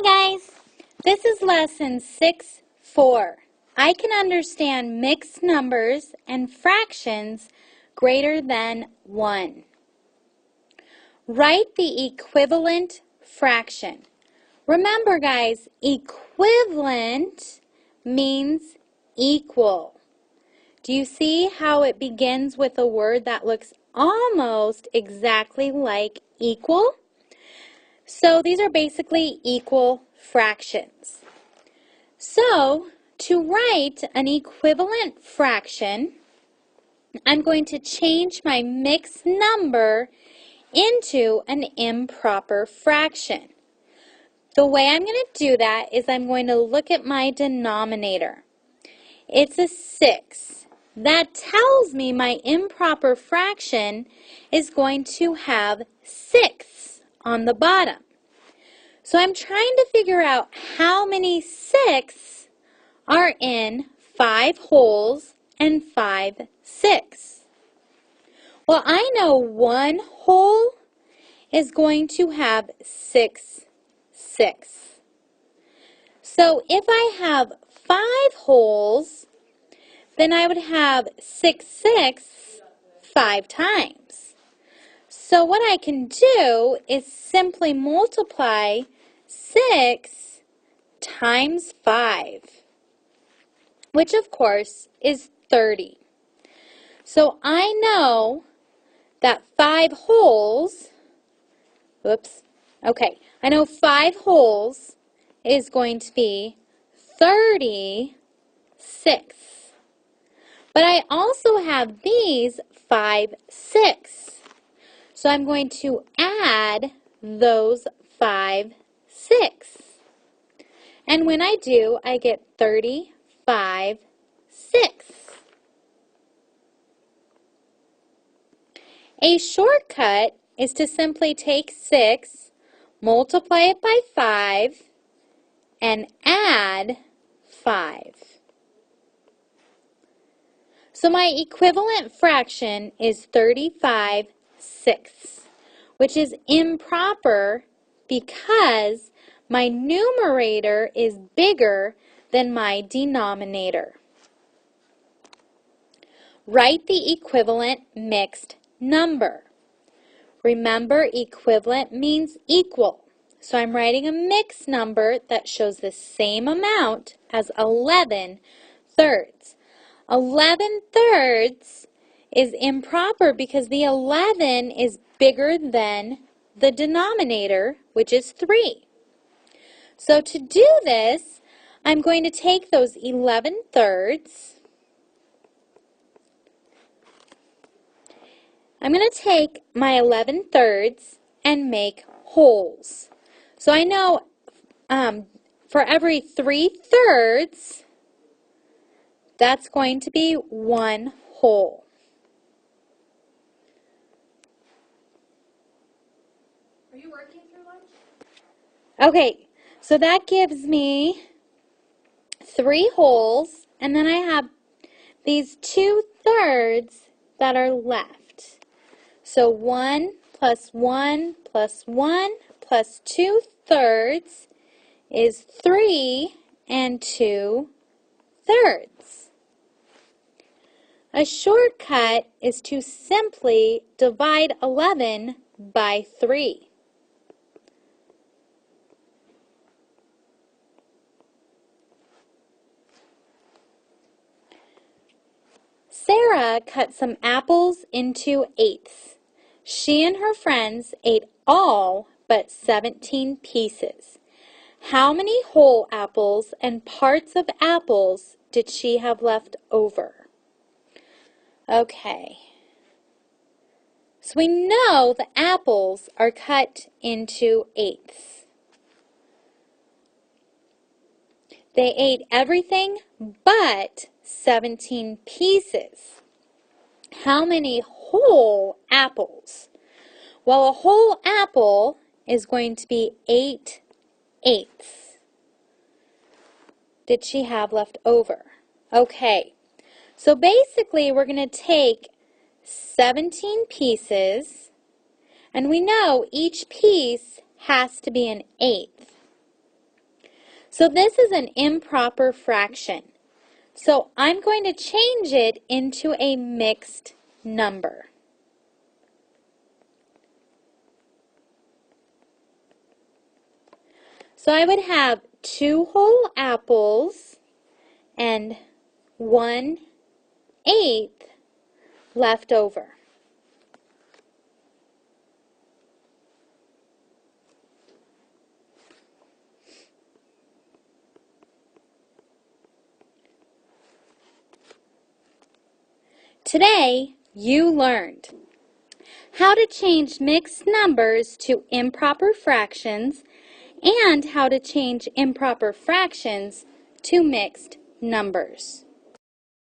Hi guys, this is lesson 6-4. I can understand mixed numbers and fractions greater than 1. Write the equivalent fraction. Remember guys, equivalent means equal. Do you see how it begins with a word that looks almost exactly like equal? So these are basically equal fractions. So to write an equivalent fraction, I'm going to change my mixed number into an improper fraction. The way I'm going to do that is I'm going to look at my denominator. It's a 6. That tells me my improper fraction is going to have 6 on the bottom. So I'm trying to figure out how many 6 are in 5 wholes and 5 6. Well, I know one whole is going to have 6 6. So if I have 5 wholes, then I would have 6 6 5 times. So what I can do is simply multiply 6 times 5, which of course is 30. So I know that 5 wholes, I know 5 wholes is going to be 36. But I also have these 5 6. So I'm going to add those 5 6. And when I do, I get 35 6. A shortcut is to simply take 6, multiply it by 5, and add 5. So my equivalent fraction is 35 6, which is improper because my numerator is bigger than my denominator. Write the equivalent mixed number. Remember, equivalent means equal. So I'm writing a mixed number that shows the same amount as 11 thirds. 11 thirds is improper because the 11 is bigger than the denominator, which is 3. So to do this, I'm going to take those 11 thirds. I'm going to take my 11 thirds and make wholes. So I know for every 3 thirds, that's going to be 1 whole. Are you working through lunch? Okay, so that gives me 3 wholes, and then I have these 2 thirds that are left. So 1 plus 1 plus 1 plus 2 thirds is 3 and 2 thirds. A shortcut is to simply divide 11 by 3. Sarah cut some apples into eighths. She and her friends ate all but 17 pieces. How many whole apples and parts of apples did she have left over? Okay. So we know the apples are cut into eighths. They ate everything but 17 pieces. How many whole apples? Well, a whole apple is going to be 8 eighths. Did she have left over? Okay, so basically we're going to take 17 pieces, and we know each piece has to be an eighth. So this is an improper fraction. So I'm going to change it into a mixed number. So I would have 2 whole apples and 1/8 left over. Today, you learned how to change mixed numbers to improper fractions and how to change improper fractions to mixed numbers.